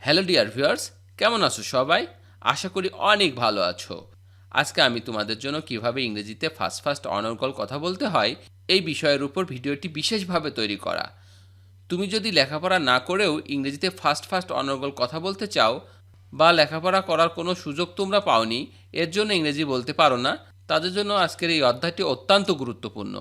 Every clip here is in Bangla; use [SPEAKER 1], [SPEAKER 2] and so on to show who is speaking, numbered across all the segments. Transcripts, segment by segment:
[SPEAKER 1] হ্যালো ডিয়ার ভিউয়ার্স, কেমন আছো সবাই? আশা করি অনেক ভালো আছো। আজকে আমি তোমাদের জন্য কিভাবে ইংরেজিতে ফার্স্ট ফার্স্ট অনর্গল কথা বলতে হয় এই বিষয়ের উপর ভিডিওটি বিশেষভাবে তৈরি করা। তুমি যদি লেখাপড়া না করেও ইংরেজিতে ফার্স্ট ফার্স্ট অনর্গল কথা বলতে চাও বা লেখাপড়া করার কোনো সুযোগ তোমরা পাওনি, এর জন্য ইংরেজি বলতে পারো না, তাদের জন্য আজকের এই অধ্যায়টি অত্যন্ত গুরুত্বপূর্ণ।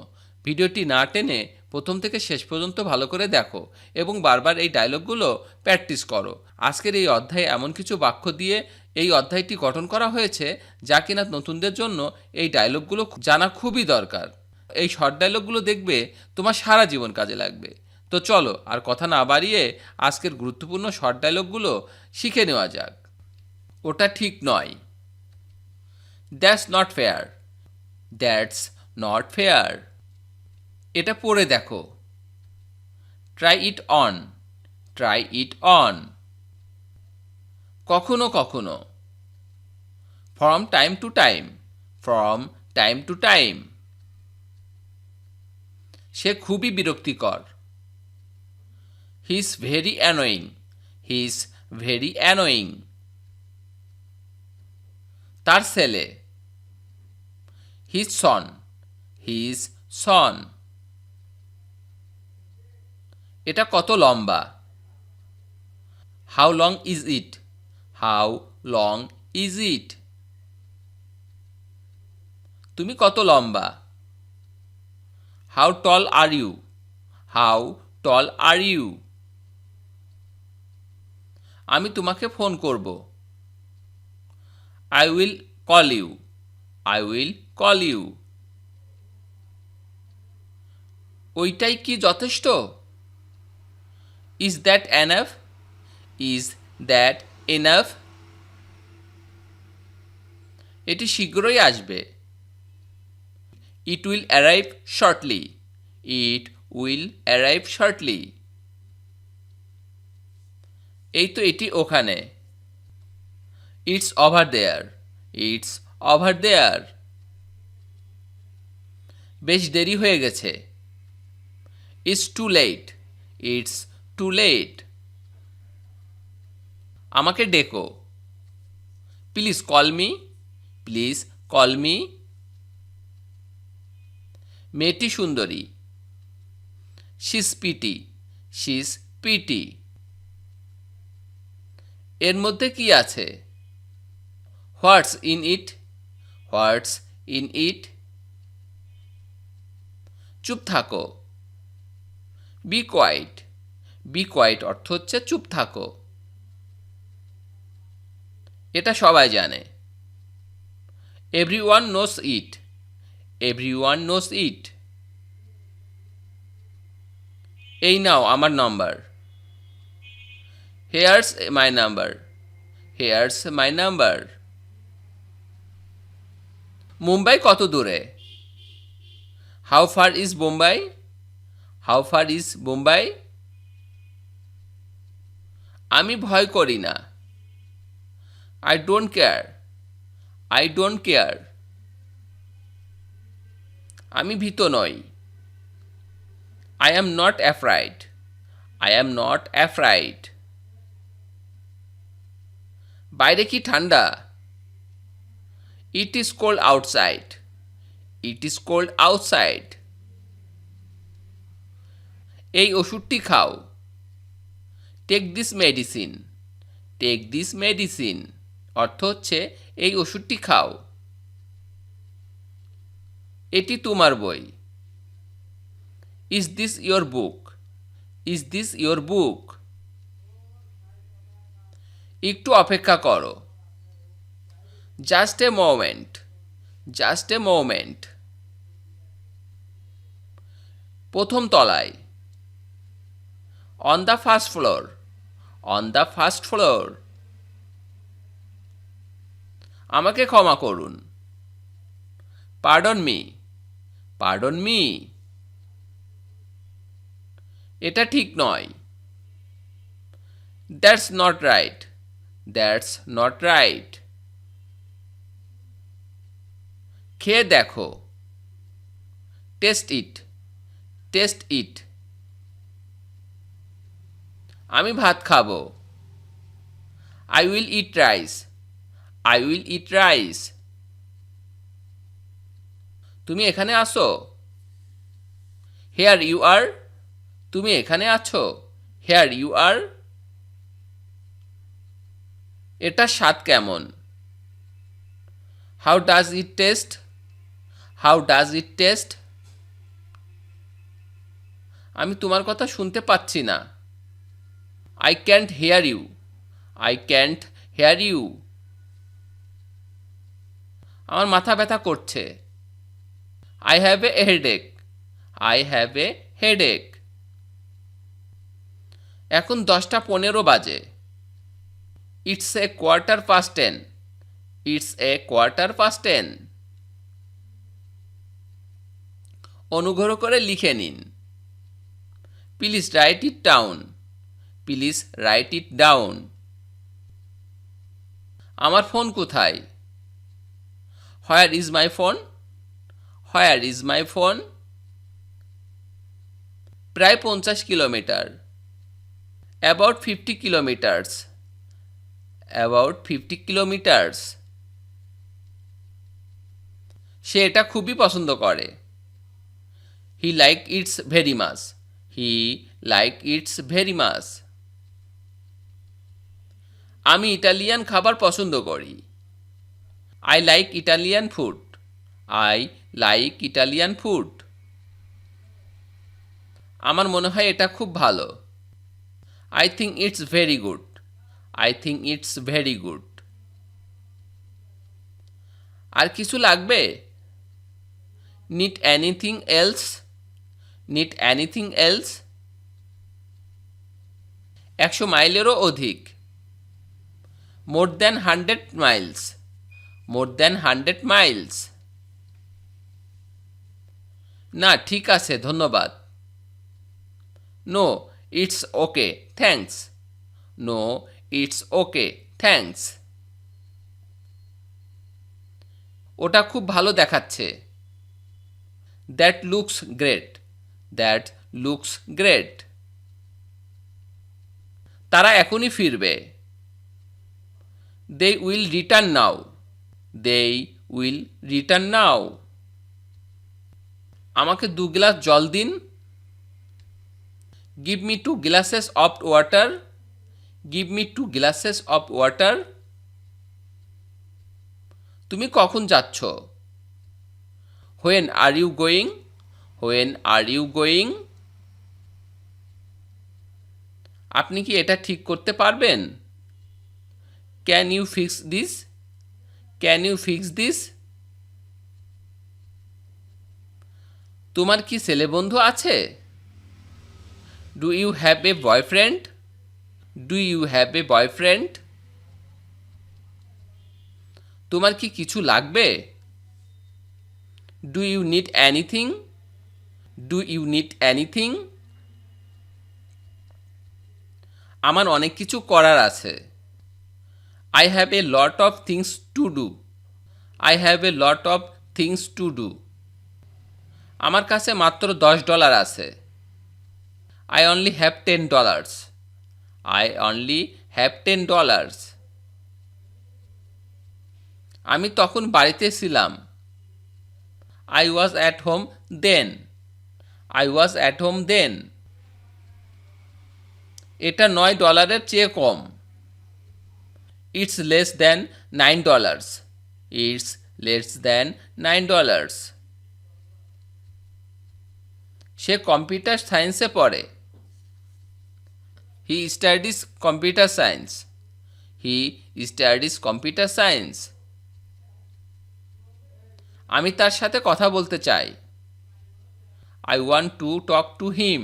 [SPEAKER 1] ভিডিওটি না টেনে প্রথম থেকে শেষ পর্যন্ত ভালো করে দেখো এবং বারবার এই ডায়লগগুলো প্র্যাকটিস করো। আজকের এই অধ্যায়ে এমন কিছু বাক্য দিয়ে এই অধ্যায়টি গঠন করা হয়েছে যা কিনা নতুনদের জন্য এই ডায়লগগুলো জানা খুবই দরকার। এই শর্ট ডায়লগগুলো দেখবে তোমার সারা জীবন কাজে লাগবে। তো চলো আর কথা না বাড়িয়ে আজকের গুরুত্বপূর্ণ শর্ট ডায়লগগুলো শিখে নেওয়া যাক। ওটা ঠিক নয়। That's not fair. That's not fair. এটা পড়ে দেখো। Try it on. Try it on. কখনো কখনো। From time to time. From time to time. সে খুবই বিরক্তিকর। He is very annoying. He is very annoying. তার ছেলে। His son. His son. এটা কত লম্বা। How long is it. How long is it. তুমি কত লম্বা। How tall are you. How tall are you. আমি তোমাকে ফোন করব। I will call you. I will call you. ওইটাই কি যথেষ্ট। Is that enough. Is that enough. এটি শীঘ্রই আসবে। It will arrive shortly. It will arrive shortly. এই তো এটি ওখানে। It's over there. It's over there. বেশ দেরি হয়ে গেছে। It's too late. It's too late. আমাকে ডেকো। Please call me. Please call me. মেয়েটি সুন্দরী। She is pretty. She is pretty. এর মধ্যে কি আছে। হোয়াটস in it. What's in it. চুপ থাকো। B quite. বি কোয়াইট অর্থ হচ্ছে চুপ থাকো। এটা সবাই জানে। Everyone knows it. Everyone knows it. এই নাও আমার number. Here's my number. Here's my number. Mumbai কত দূরে। How far is Bombay. How far is Bombay. আমি ভয় করি না। I don't care. I don't care. আমি ভীত নই। I am not afraid. I am not afraid. বাইরে কি ঠান্ডা। It is cold outside. It is cold outside. এই ওষুধটি খাও। Take this medicine. Take this medicine অর্থ হচ্ছে এই ওষুধটি খাও। এটি তোমার বই। Is this your book. Is this your book. একটু অপেক্ষা করো। Just a moment. Just a moment. প্রথম তলায়। On the first floor. On the first floor. আমাকে ক্ষমা করুন। Pardon me. Pardon me. এটা ঠিক নয়। That's not right. That's not right. খেয়ে দেখো। টেস্ট ইট। টেস্ট ইট। আমি ভাত খাবো। I will eat rice. I will eat rice. তুমি এখানে আসো। Here you are. তুমি এখানে আছো। Here you are. এটার স্বাদ কেমন? How does it taste? How does it taste? আমি তোমার কথা শুনতে পাচ্ছি না। I can't hear you. I can't hear you. আমার মাথা ব্যথা করছে। I have a headache. I have a headache. এখন 10:15 বাজে। It's a 10:15. It's a 10:15. অনুগ্রহ করে লিখে নিন। Please write it down. Please write it down. আমার ফোন কোথায়? Where is my phone? Where is my phone? প্রায় 50 kilometre. About 50 kilometers. About 50 kilometers. সে এটা খুবই পছন্দ করে। He liked it very much. He liked it very much. আমি ইটালিয়ান খাবার পছন্দ করি। I like Italian food. I like Italian food. আমার মনে হয় এটা খুব ভালো। I think it's very good. I think it's very good. আর কিছু লাগবে? Need anything else? Need anything else? 100 মাইলেরও অধিক। More than 100 miles. More than 100 miles. না ঠিক আছে ধন্যবাদ। No, it's okay. Thanks. No, it's okay. Thanks. ওটা খুব ভালো দেখাচ্ছে। That looks great. That looks great. তারা এখনই ফিরবে। They will return now. They will return now. আমাকে 2 গ্লাস জল দিন। Give me 2 glasses of water. Give me 2 glasses of water. তুমি কখন যাচ্ছ? When are you going? When are you going? আপনি কি এটা ঠিক করতে পারবেন? Can you fix this? Can you fix this? তোমার কি ছেলে বন্ধু আছে? Do you have a boyfriend? Do you have a boyfriend? তোমার কি কিছু লাগবে? Do you need anything? Do you need anything? আমার অনেক কিছু করার আছে। I have a lot of things to do. I have a lot of things to do. আমার কাছে মাত্র $10 আছে। I only have $10. I only have $10. আমি তখন বাড়িতে ছিলাম। I was at home then. I was at home then. এটা $9 চেয়ে কম। It's less than $9. It's less than $9. Say computer সায়েন্সে পড়ে। He studies computer science. He studies computer science. আমি তার সাথে কথা বলতে চাই। I want to talk to him.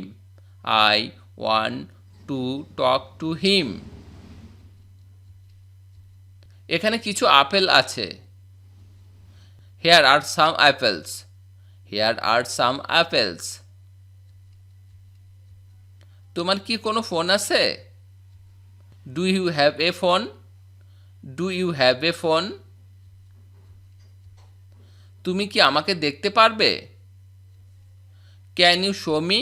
[SPEAKER 1] I want to talk to him. এখানে কিছু আপেল আছে। Here are some apples. Here are some apples. তোমার কি কোনো ফোন আছে? Do you have a phone? Do you have a phone? তুমি কি আমাকে দেখতে পারবে? Can you show me?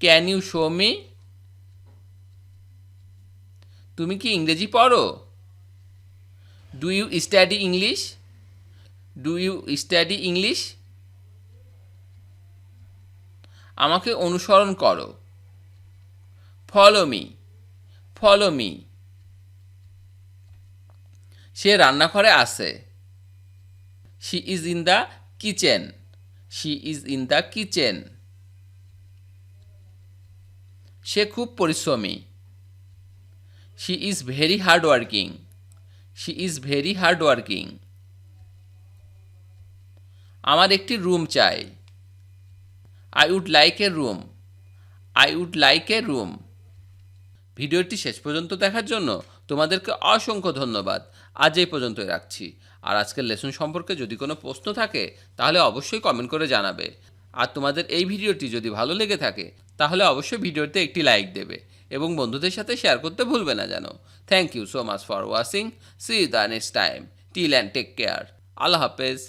[SPEAKER 1] Can you show me? তুমি কি ইংরেজি পড়ো? Do you study English? Do you study English? আমাকে অনুসরণ করো। Follow me. Follow me. সে রান্নাঘরে আছে। She is in the kitchen. She is in the kitchen. সে খুব পরিশ্রমী। She is very hard working. She is very hard working. আমার একটি রুম চাই। I would like a room. I would like a room. ভিডিওটি শেষ পর্যন্ত দেখার জন্য তোমাদেরকে অসংখ্য ধন্যবাদ। আজ এই পর্যন্তই রাখছি। আর আজকের লেসন সম্পর্কে যদি কোনো প্রশ্ন থাকে তাহলে অবশ্যই কমেন্ট করে জানাবে। আর তোমাদের এই ভিডিওটি যদি ভালো লেগে থাকে তাহলে অবশ্যই ভিডিওতে একটি লাইক দেবে এবং বন্ধুদের সাথে শেয়ার করতে ভুলবে না যেন। Thank you so much for watching. See you the next time. Till and take care. আল্লাহ হাফেজ।